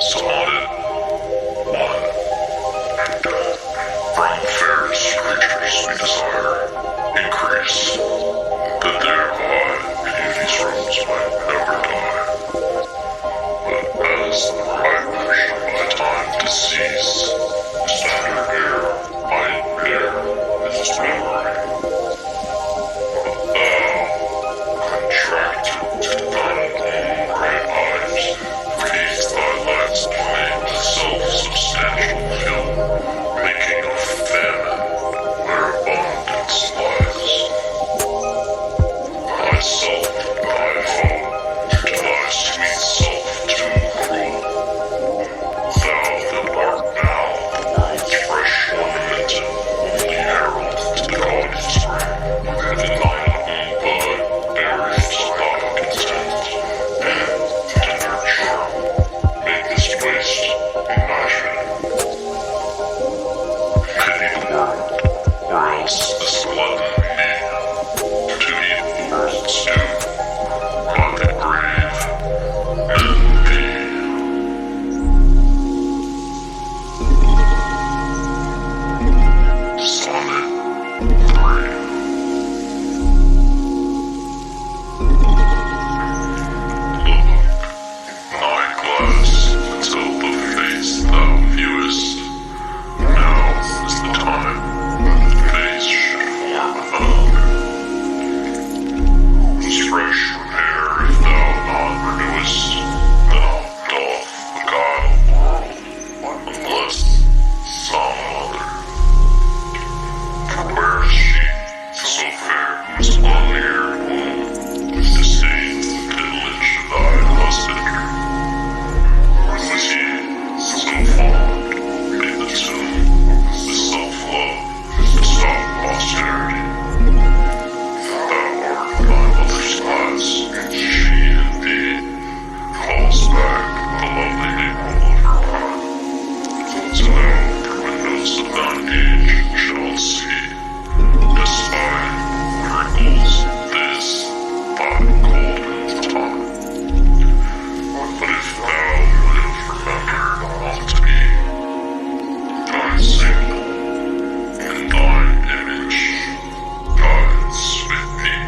Sonnet 1. From fairest creatures we desire increase, that thereby beauty's rose might never die. But as the brightness by time decease, standard air might bear his memory. But thou, contracted to thine own bright eyes, feeds thy last flame with self-substantial film, making a famine where abundance lies. Thyself, thy foe, to thy sweet self too cruel. Thou that art now the world's fresh ornamented, only herald to the gaudy spring, within thine own bud buries thy content, and, tender charm, make this waste imagine. Pity the world, or else this glutton be, to eat the world's due, by the grave and thee. Sonnet 3. Thy glass until the face thou viewest. Now is the time when the face should form another. Whose fresh repair if thou not renewest, thou doth beguile the world, unless some other. For where is she, so fair, whose long-haired womb with disdain did lynch thy husbandry? Or was he, so fond, made the tomb with self-love to stop posterity? Thou art thy mother's glass, she indeed calls back the lovely April of her prime. So thou, through windows of thine age, shalt see, despite wrinkles, this thy golden time. But if thou live, remember not to be thy signal, and thine image guides with thee.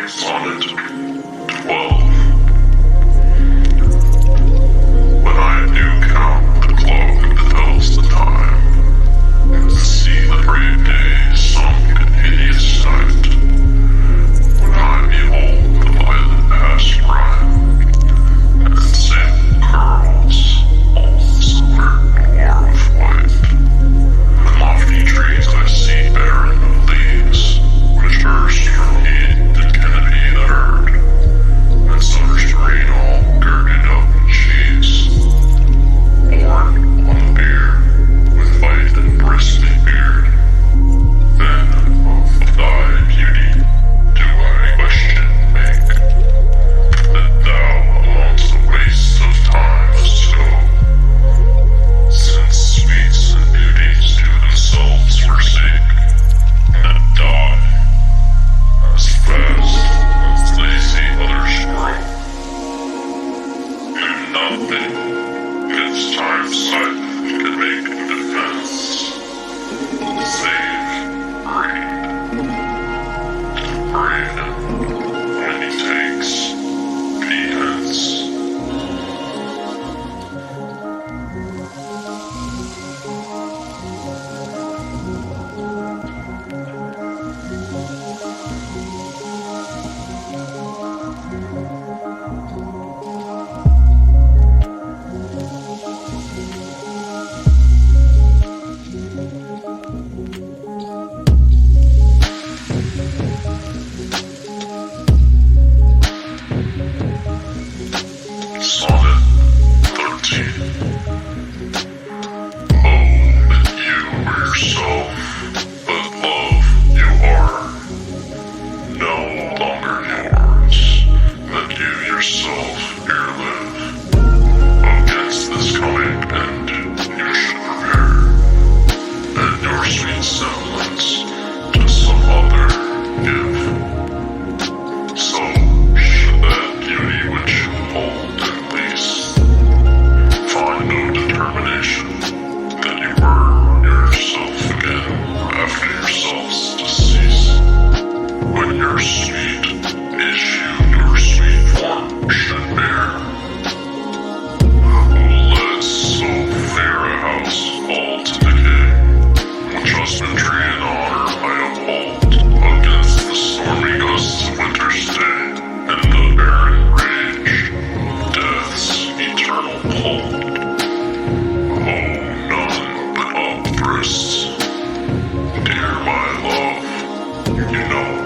Sonnet 12. When I do count the clock that tells the time, and see the brave day sunk in hideous night, when I behold the violet past prime, and sable curls all the silver war of white, when lofty trees I see barren of leaves, which erst from heat did canopy the earth, my love. You know